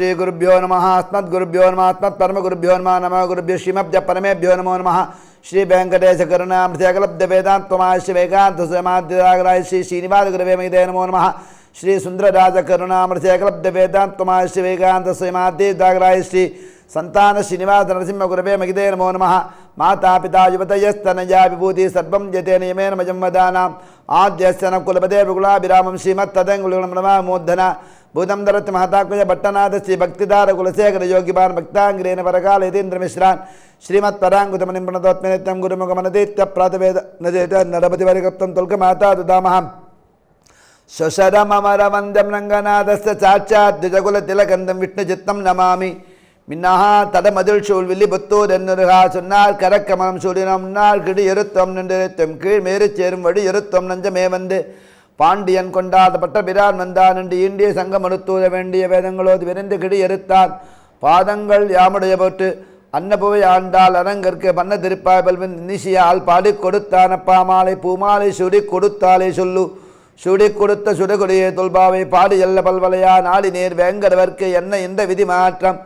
ஸ்ரீ குருப்யோ நம அஸ்மத் குருப்யோ நம அஸ்மத் பரம குருப்யோ நம நம குருப்யோ ஸ்ரீமப்ஜ பரமேப்யோ நமோ நம ஸ்ரீ வெங்கடேச கருணாமிருத்யகலப்த வேதாந்தமாய் ஸ்ரீ வேகாந்த சுமாத்யாகராய் ஸ்ரீ ஸ்ரீனிவாத குருவே மகிதே நமோ நம ஸ்ரீ சுந்தரராஜ கருணாமிருத்யகலப்த வேதாந்தமாய் ஸ்ரீ வேகாந்த சுமாத்யாகராய் ஸ்ரீ संतान श्रीनिवास नरसिंह गुरवे मगिदे नमो नमः माता पिता युवतयस्तनया विभूति सर्वं जते नियमेन मजं वदानाम् आद्यस्य न कुलपते विकुलाभिरामं श्रीमत्तदङ्गुलं नमः मूर्धना भूतं दरत् महतात्मज भट्टनाथ श्री भक्तिदार कुलशेखर योगिबान भक्तांग्रेण परकाल यतीन्द्र मिश्रान् श्रीमत्पराङ्गुतमनिं प्रणतोत्मेनित्यं गुरुमुखमनतीत्य प्रातवेद नदेत नरपति वरिकप्तं तुल्क माता दुदामहम् शशरममरवन्द्यं रङ्गनाथस्य साक्षात् द्विजकुलतिलकन्दं विष्णुचित्तं नमामि மின்னஹா தடமதில் சூழ் வில்லிபுத்தூர் என்னருகா சொன்னார் கரக்கமலம் சூடினம் முன்னாள் கிடி எருத்தம் நின்றிருத்தம் கீழ் மேறு சேரும் வழி எருத்தம் நஞ்சமே வந்து பாண்டியன் கொண்டாடப்பட்ட பிரான் வந்தான் என்று இந்திய சங்கம் மறுத்தூர வேண்டிய வேதங்களோது விரைந்து கிடி எருத்தான் பாதங்கள் யாமுடைய போட்டு அன்னபுவை ஆண்டால் அரங்கற்கு பண்ண திருப்பாய் பல்வன் நிசியால் பாடி கொடுத்தான் அப்பா மாலை பூமாலை சுடி கொடுத்தாலே சொல்லு சுடி கொடுத்த சுடகுடியே தொல்பாவை பாடி எல்ல பல்வலையா நாடி நேர் வேங்கடவர்க்கு என்ன இந்த விதி மாற்றம்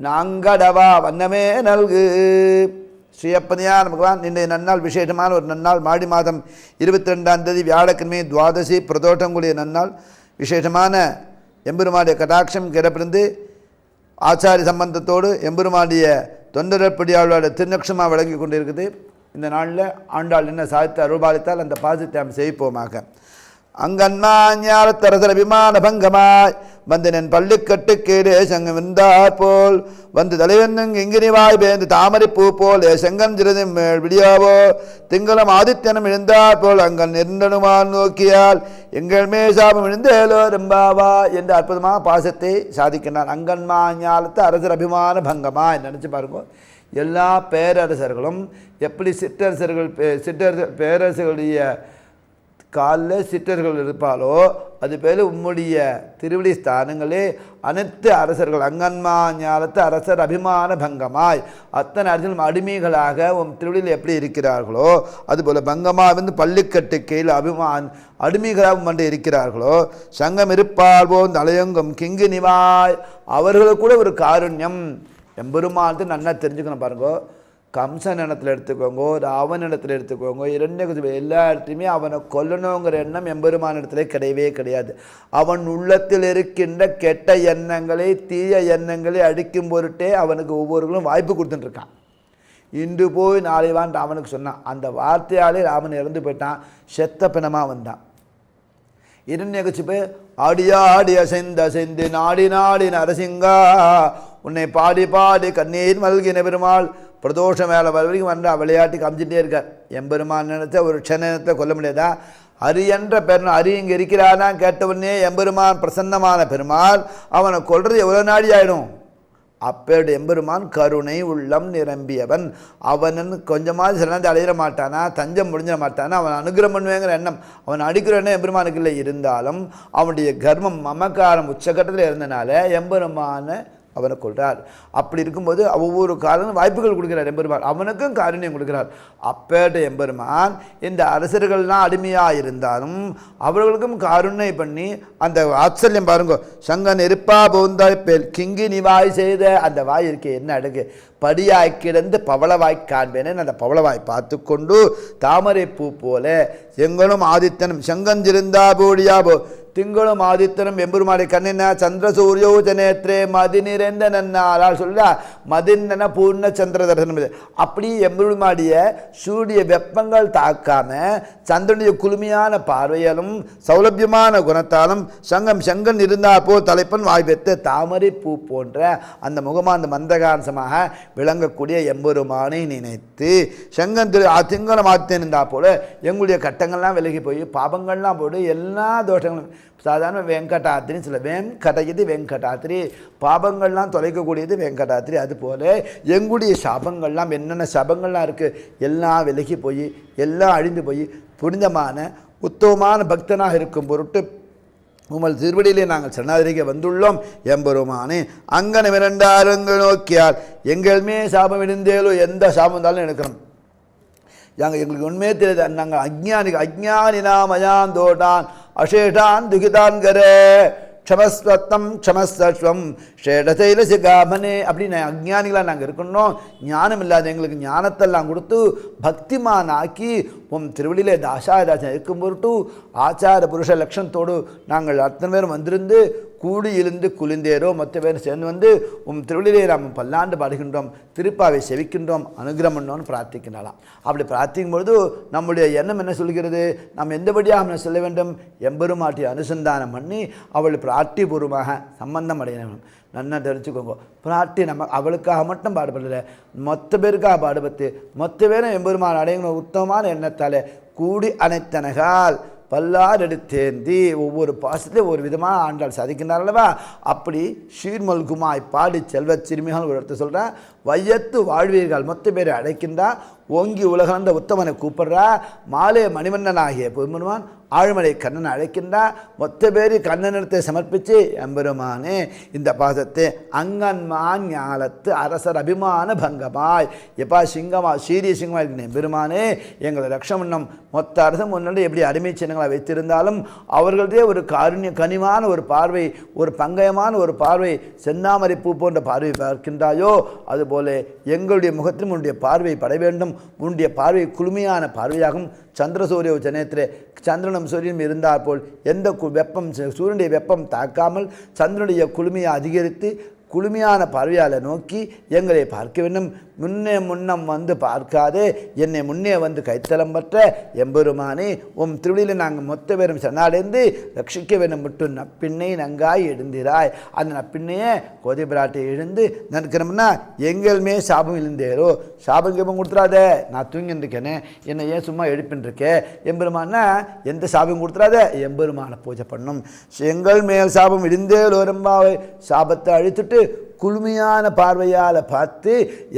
நாங்கடவா வண்ணமே நல்கு. ஸ்ரீயப்பதியான பகவான் இன்றைய நன்னாள் விசேஷமான ஒரு நன்னாள் மாடி மாதம் 22ஆம் தேதி வியாழக்கிழமை துவாதசி பிரதோஷங்குடைய நன்னாள் விசேஷமான எம்பெருமானுடைய கடாட்சம் கிடப்பிருந்து ஆச்சாரிய சம்பந்தத்தோடு எம்பெருமானுடைய தொண்டரப்படியாளோட திருநக்ஷமாக விளங்கி கொண்டிருக்குது. இந்த நாளில் ஆண்டாள் என்ன சாதித்து அருள்பாலித்தால் அந்த பாசத்தை நாம் செய்ப்போமாக. அங்கன்மாஞாலத்தரசர் அபிமான பங்கமாய் வந்தனன் பள்ளிக்கட்டு கேடே சங்கம் இருந்தார் போல் வந்து தலைவனுங் எங்கினிவாய் பேந்து தாமரை பூ போல் செங்கன் சிறிது மேல் விடியாவோ திங்களம் ஆதித்யனும் எழுந்தார் போல் அங்கன் நிர்ந்தனுமான் நோக்கியால் எங்கள் மேசாபம் எழுந்தேலோ ரெம்பாவா என்று அற்புதமாக பாசத்தை சாதிக்கின்றான். அங்கன்மாஞாலத்து அரசர் அபிமான பங்கமாய் நினச்சி பாருங்க. எல்லா பேரரசர்களும் எப்படி பேரரசர்களுடைய காலில் சிற்றர்கள் இருப்பாலோ அது பேர் உம்முடைய திருவிழி ஸ்தானங்களே அனைத்து அரசர்கள் அங்கன்மா ஞாலத்து அரசர் அபிமான பங்கமாய் அத்தனை அரசர்களும் அடிமைகளாக உம் திருவிழியில் எப்படி இருக்கிறார்களோ அதுபோல் பங்கமாக வந்து பள்ளிக்கட்டு கீழ் அடிமைகளாகவும் வந்து இருக்கிறார்களோ சங்கம் இருப்பார்வோ தலையங்கும் கிங்கு நிவாய் அவர்களுக்கு கூட ஒரு காருண்யம் எம்பெருமானத்து நன்னா தெரிஞ்சுக்கணும் பாருங்கோ. கம்சன் இடத்துல எடுத்துக்கோங்க, ராவன் இடத்துல எடுத்துக்கோங்க, எல்லா இடத்துலையுமே அவனை கொல்லணுங்கிற எண்ணம் எம்பெருமான இடத்துல கிடையவே கிடையாது. அவன் உள்ளத்தில் இருக்கின்ற கெட்ட எண்ணங்களை தீய எண்ணங்களை அடிக்கும் பொருட்டே அவனுக்கு ஒவ்வொருவர்களும் வாய்ப்பு கொடுத்துட்டுருக்கான். இன்று போய் நாளைவான் ராவனுக்கு சொன்னான். அந்த வார்த்தையாலே ராவன் இறந்து போயிட்டான், செத்த பிணமாக வந்தான். இரண்யகசிப்பு ஆடியா ஆடிய அசைந்து நாடி நாடி நரசிங்கா உன்னை பாடி பாடி கண்ணீர் மல்கின பெருமாள் பிரதோஷ மேலே வரைக்கும் வந்து விளையாட்டி காமிச்சிட்டே இருக்கார். எம்பெருமான் நினைத்த ஒரு க்ஷணத்தை கொல்ல முடியாதா? அரி என்ற பெருமாள் அரி இங்கே இருக்கிறானா கேட்டவனே எம்பெருமான் பிரசன்னமான பெருமாள் அவனை கொல்றது எவ்வளோ நாடி ஆகிடும். அப்பேடு எம்பெருமான் கருணை உள்ளம் நிரம்பியவன். அவன் கொஞ்சமாவது சிறந்து அடையிட மாட்டானா, தஞ்சம் முடிஞ்சிட மாட்டானா, அவன் அனுகிரகம் பண்ணுவேங்கிற எண்ணம் அவன் அடிக்கிற எண்ணம் எம்பெருமானுக்கு இல்லை. இருந்தாலும் அவனுடைய கர்மம் மமக்காரம் உச்சகட்டத்தில் இருந்தனால எம்பெருமான அவனை கொள்கிறார். அப்படி இருக்கும்போது ஒவ்வொரு காலம் வாய்ப்புகள் கொடுக்கிறார் எம்பெருமான், அவனுக்கும் காருண்யம் கொடுக்கிறார். அப்பேட்ட எம்பெருமான் இந்த அரசர்கள்லாம் அடிமையாக இருந்தாலும் அவர்களுக்கும் காருண்யம் பண்ணி அந்த ஆச்சரியம் பாருங்க. சங்கன் இருப்பா போந்தாய் பேல் கிங்கி நிவாய் செய்த அந்த வாய் இருக்கே என்ன அடகு படியாய் கிடந்து பவளவாய் காண்பேனே அந்த பவளவாய் பார்த்து கொண்டு தாமரை பூ போல எங்களும் ஆதித்தனும் செங்கஞ்சிருந்தா போடியாபோ திங்களும் ஆதித்தனும் எம்பெருமாடி கண்ணினா சந்திர சூரியோஜனேத்ரே மதி நிறைந்த நன்னாளால் சொல்ல மதிநன பூர்ண சந்திர தரிசனம். அப்படி எம்பெருமாடிய சூரிய வெப்பங்கள் தாக்காம சந்திரனுடைய குளுமையான பார்வையாலும் சௌலபியமான குணத்தாலும் செங்கன் இருந்தால் போல் தலைப்பன் வாய் பெற்ற தாமரை பூ போன்ற அந்த முகமான மந்தகாரசமாக விளங்கக்கூடிய எம்பெருமானை நினைத்து செங்கன் திங்களும் ஆதித்தன் இருந்தால் போல எங்களுடைய கட்டங்கள்லாம் விலகி போய் பாபங்கள்லாம் போட்டு எல்லா தோஷங்களும் சாதாரண வெங்கடாத்திரின்னு சொல்ல வெங்கடகிது வெங்கடாத்திரி பாபங்கள்லாம் தொலைக்கக்கூடியது வெங்கடாத்திரி. அதுபோல் எங்களுடைய சாபங்கள்லாம் என்னென்ன சாபங்கள்லாம் இருக்குது எல்லாம் விலகி போய் எல்லாம் அழிந்து போய் புனிதமான உத்தமமான பக்தனாக இருக்கும் பொருட்டு உமல் திருவடியிலே நாங்கள் சரணாதிரிக்க வந்துள்ளோம் எம்பெருமானே. அங்கனம் இரண்டாருங்கள் நோக்கியால் எங்கள்மே சாபம் இணைந்தேலோ எந்த சாபம் இருந்தாலும் எடுக்கணும். எங்களுக்கு உண்மையே தெரியாது. நாங்கள் அஜ்ஞானினா மயான் தோட்டான் அசேஷான் துகிதான் கரே க்ஷமஸ்வத்தம் க்ஷமஸ்வம் ஷேடசைல சிகாமனே அப்படின்னு அஜ்ஞானிகளாக நாங்கள் இருக்கணும். ஞானம் இல்லாத எங்களுக்கு ஞானத்தெல்லாம் கொடுத்து பக்திமான் ஆக்கி உம் திருவடியிலே தாசாயதாசன் இருக்கும் பொருட்டு ஆச்சார புருஷ லட்சணத்தோடு நாங்கள் அத்தனை பேரும் வந்திருந்து கூடி இருந்து குளிந்தேரோ மற்ற பேரும் சேர்ந்து வந்து திருவள்ளிலே நாம் பல்லாண்டு பாடுகின்றோம், திருப்பாவை செவிக்கின்றோம், அனுகிரகம் பண்ணோன்னு பிரார்த்திக்கின்றாலாம். அப்படி பிரார்த்திக்கும் பொழுது நம்முடைய எண்ணம் என்ன சொல்கிறது? நாம் எந்தபடியாக நம்ம சொல்ல வேண்டும்? எம்பெருமாட்டி அனுசந்தானம் பண்ணி அவள் பிரார்த்திபூர்வமாக சம்பந்தம் அடையணும். நன்னா தெரிஞ்சுக்கோங்க, பிரார்த்தி நம்ம அவளுக்காக மட்டும் பாடுபடல, மொத்த பேருக்காக பாடுபட்டு மொத்த பேரும் எம்பெருமான் அடையணும் உத்தமமான எண்ணத்தால் கூடி அனைத்தனகால் பல்லார் எடுத்தேந்தி ஒவ்வொரு பாசத்துலேயும் ஒரு விதமாக ஆண்டாள் சாதிக்கின்றார் அல்லவா? அப்படி ஷீர்மல்குமாய் பாடி செல்வச் சிறுமிகள் ஒரு இடத்த சொல்கிறேன். வையத்து வாழ்வீர்கள் மொத்த பேரை அழைக்கின்றா, ஓங்கி உலகந்த உத்தமனை கூப்பிட்றா, மாலே மணிவண்ணனாகிய பெருமான் ஆழ்மலை கண்ணனை அழைக்கின்றா, மொத்த பேரி கண்ணனிடத்தை சமர்ப்பித்து எம்பெருமானே இந்த பாசத்தை அங்கன்மான் ஞாலத்து அரசர் அபிமான பங்கமாய் எப்பா சிங்கமா சீரிய சிங்கமாக இருக்கிற எம்பெருமானே எங்களை ரக்ஷமன்னம் மொத்த அரசம் முன்னாடி எப்படி அடிமை சின்னங்களை வைத்திருந்தாலும் அவர்களுடைய ஒரு கனிவான ஒரு பார்வை, ஒரு பங்கயமான ஒரு பார்வை, செந்தாமரை பூ போன்ற பார்வை பார்க்கின்றாயோ அதுபோல எங்களுடைய முகத்திலும் உன்னுடைய பார்வை பட வேண்டும். உன்னுடைய பார்வை குளுமையான பார்வையாகும். சந்திரசூரிய ஜனத்திலே சந்திரனும் சூரியனும் இருந்தால் போல் எந்த வெப்பம் சூரியனுடைய வெப்பம் தாக்காமல் சந்திரனுடைய குளுமையை அதிகரித்து குளுமையான பார்வையால் நோக்கி எங்களை பார்க்க வேண்டும். முன்னம் வந்து பார்க்காதே என்னை முன்னே வந்து கைத்தலம் பற்ற எம்பெருமானே திருவடியில் நாங்கள் மொத்த பேரும் சரணாடைந்து ரட்சிக்க வேண்டும் மட்டும் நப்பிண்ணை நங்காய் எழுந்திராய். அந்த நப்பிண்ணையே கோதை பிராட்டை எழுந்து நினைக்கிறோம்னா எங்கள்மே சாபம் எழுந்தேரோ, சாபம் கேபம் கொடுத்துடாத, நான் தூங்கின்னு இருக்கேனே, என்னை ஏன் சும்மா எழுப்பின்னு இருக்கே எம்பெருமானா, எந்த சாபம் கொடுத்துடாத, எம்பெருமான பூஜை பண்ணும். எங்கள் மேல் சாபம் இடிந்தேலோ ரொம்பாவை சாபத்தை அழித்துட்டு குளுமையான பார்வையால் பார்த்து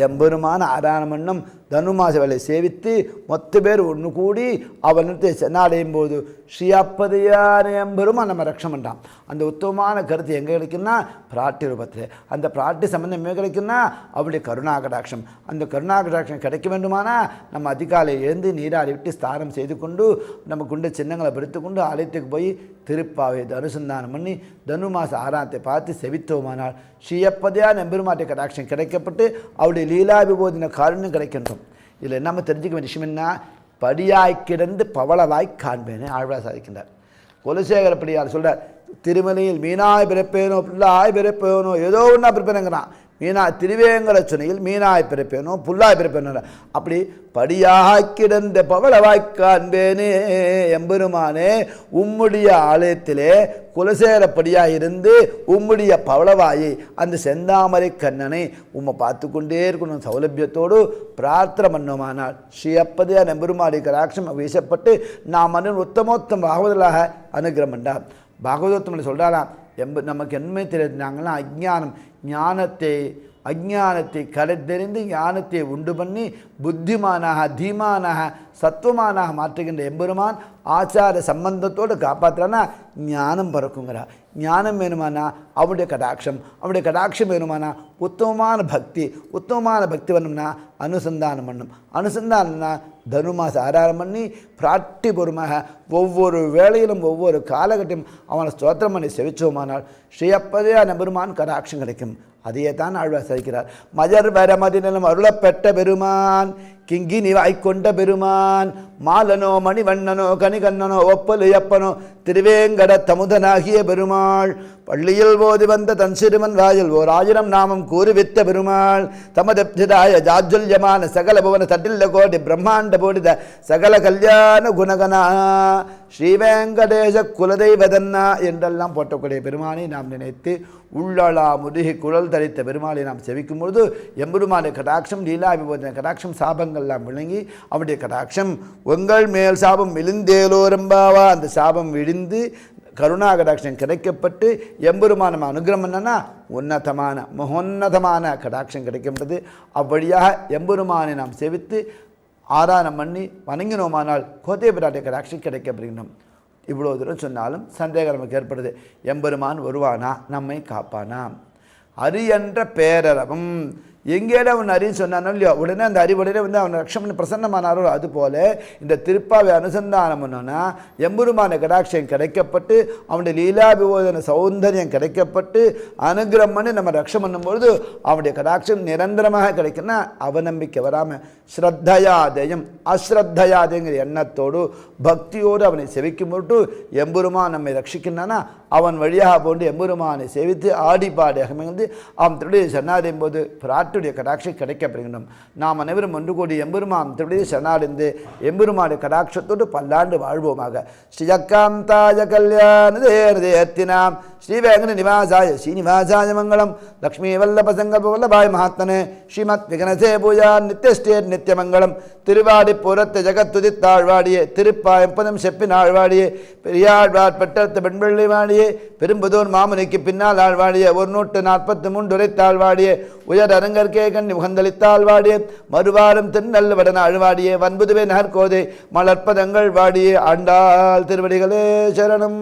எம்பெருமான ஆராதனம் பண்ணும். தனுமாச வேலை சேவித்து மொத்த பேர் ஒன்று கூடி அவனத்தை சென்னாடையும் போது ஸ்ரீயப்பதையான எம்பெருமான் நம்ம ரட்சம் பண்ணுறான். அந்த உத்தமமான கருத்து எங்கே கிடைக்குன்னா பிராட்டி ரூபத்தில். அந்த பிராட்டி சம்பந்தம் எங்கே கிடைக்குன்னா அவருடைய கருணாகடாட்சம். அந்த கருணாகடாட்சம் கிடைக்க வேண்டுமானா நம்ம அதிகாலை எழுந்து நீராடி விட்டு ஸ்தானம் செய்து கொண்டு நம்ம கொண்டு சின்னங்களை பிடித்து கொண்டு ஆலயத்துக்கு போய் திருப்பாவை அனுசந்தானம் பண்ணி தனுமாச ஆராதத்தை பார்த்து செவித்தோமானால் ஸ்ரீயப்பதையான எம்பெருமாட்டிய கடாட்சம் கிடைக்கப்பட்டு அவருடைய லீலாபிபோதின காரணம் கிடைக்கின்றோம். இதில் நம்ம தெரிஞ்சுக்க வேண்டிய விஷயம் என்ன? படியாய் கிடந்து பவளவாய் காண்பேன்னு ஆழ்வார் சாதிக்கின்றார். குலசேகரப்படியார் சொல்கிறார், திருமலையில் மீனாய் பிறப்பேனோ புல்லாய் பிறப்பேனோ ஏதோ ஒன்றா பிறப்பேனுங்கிறான். திருவேங்கட சுனையில் மீனாய் பிறப்பேனோ புல்லாய் பிறப்பேனோ அப்படி படியாய் கிடந்த பவளவாய் காண்பேனே எம்பெருமானே உம்முடைய ஆலயத்திலே குலசேரப்படியாக இருந்து உம்முடைய பவளவாயை அந்த செந்தாமரை கண்ணனை உம்மை பார்த்து கொண்டே இருக்கணும் சௌலபியத்தோடு பிரார்த்தனை பண்ணோமானால் ஸ்ரீயப்பதையா எம்பெருமாடி கராட்சம் வீசப்பட்டு நாம் மன்னன் உத்தமோத்தம் பாகவதலாக அனுகிரகம் பண்ணார். பாகவதோத்தம் சொல்கிறாராம், நமக்கு என்னமே தெரியாது, நாங்களாம் அஜ்ஞானத்தை கரைத்தெறிந்து ஞானத்தை உண்டு பண்ணி புத்திமானாக தீமானாக சத்துவமானாக மாற்றுகின்ற எம்பெருமான் ஆச்சார சம்பந்தத்தோடு காப்பாற்றுறானா ஞானம் பறக்குங்கிறா. ஞானம் வேணுமானா அவருடைய கடாட்சம் வேணுமானா உத்தமமான பக்தி வேணும்னா அனுசந்தானம் பண்ணும். அனுசந்தானம்னா தனுமாச ஆராதனம் பண்ணி பிராட்டிபூர்வமாக ஒவ்வொரு வேளையிலும் ஒவ்வொரு காலகட்டம் அவனை ஸ்தோத்திரம் பண்ணி செவிச்சோமானால் ஸ்ரீயப்பதையா எம்பெருமான் கடாட்சம் கிடைக்கும். அதையே தான் ஆழ்வார் சாதிக்கிறார். மஜர் வர மதிநலம் அருளப்பெற்ற பெருமான் கிங்கினி வாய்க்கொண்ட பெருமான் மாலனோ மணிவண்ணனோ கனிகண்ணனோ ஒப்பலு எப்பனோ திருவேங்கட தமுதனாகிய பெருமாள் பள்ளியில் போதி வந்த தன் சிறுமன் வாயில் ஓர் 1000 நாமம் கூறுவித்த பெருமாள் தமதப்திதாய ஜாஜ்வல்யமான சகல புவன தட்டில்ல கோடி பிரம்மாண்ட போடித சகல கல்யாண குணகனா ஸ்ரீவேங்கடேச குலதெய்வதன்னா என்றெல்லாம் போட்டக்கூடிய பெருமானை நாம் நினைத்து உள்ளளா முதுகி குழல் தரித்த பெருமாளை நாம் செவிக்கும் பொழுது எம்பெருமானுடைய கடாட்சம் லீலாபிபோதன கடாட்சம் சாபங்கள்லாம் விளங்கி அவருடைய கடாட்சம் உங்கள் மேல் சாபம் விழுந்தேலோரம்பாவா அந்த சாபம் விழுந்து கருணாகடாட்சம் கிடைக்கப்பட்டு எம்பெருமான் நம்ம அனுகிரகம் என்னன்னா மகோன்னதமான கடாட்சம் கிடைக்கின்றது. அவ்வழியாக எம்பெருமானை நாம் செவித்து ஆராதனம் பண்ணி வணங்கினோமானால் கோதை பிராட்டிய கடாட்சம் கிடைக்கப்படுகின்றோம். இவ்வளோ தூரம் சொன்னாலும் சந்தேகம் நமக்கு ஏற்படுது, எம்பெருமான் வருவானா நம்மை காப்பானா? அரியன்ற பேரறவும் எங்கேட அவன் அறிவு சொன்னானோ இல்லையோ உடனே அந்த அறிவுடனே வந்து அவன் ரக்ஷமன் பிரசன்னமானாரோ அதுபோல இந்த திருப்பாவை அனுசந்தானம் பண்ணோன்னா எம்பெருமான கடாட்சியம் கிடைக்கப்பட்டு அவனுடைய லீலாபிபோதன சௌந்தரியம் கிடைக்கப்பட்டு அனுகிரகம் பண்ணி நம்ம ரக்ஷம் பண்ணும்பொழுது அவனுடைய கடாட்சியம் நிரந்தரமாக கிடைக்குன்னா அவநம்பிக்கை வராமல் ஸ்ரத்தையாதயம் அஸ்ரத்தையாதயங்கிற எண்ணத்தோடு பக்தியோடு அவனை செவிக்கும் பொருட்டு எம்பெருமான் நம்மை ரட்சிக்கின்றானா அவன் வழியாக போன்று எம்பெருமானை சேவித்து ஆடி பாடி அகமந்து அவன் திருடைய சரணாடையும் போது பிராட்டுடைய கடாட்சம் கிடைக்கப்படுகின்றோம். நாம் அனைவரும் ஒன்று கூடி எம்பெருமான் திருடைய சரணாடைந்து எம்பெருமானுடைய கடாட்சத்தோடு பல்லாண்டு வாழ்வோமாக. ஸ்ரீயக்காந்தாய கல்யாணதேர்த்தினாம் ஸ்ரீவேங்கட நிவாசாய ஸ்ரீனிவாசாய மங்களம். லக்ஷ்மீ வல்லப சங்கல்ப வல்லபாய மகாத்மனே ஸ்ரீமத் விகனசே பூஜா நித்தியஸ்டே நித்தியமங்கலம். திருவாடிப்புறத்து ஜகத்துதித்தாழ்வாடியே திருப்பாயம்பதம் செப்பின் ஆழ்வாடியே பெரியாழ்வார் பெற்றத்த பெண்பள்ளி வாடியே பெரும்புதூர் மாமுனிக்கு பின்னால் ஆழ்வாடியே 143 உரைத்தாழ்வாடியே உயர் அரங்கற்கே கண்ணி உகந்தளித்தாழ்வாடியே மறுவாரம் திருநல்ல வடன ஆழ்வாடியே வன்புதுவே நகர்கோதை மலர்ப்பதங்கள் வாடியே ஆண்டாள் திருவடிகளே சரணம்.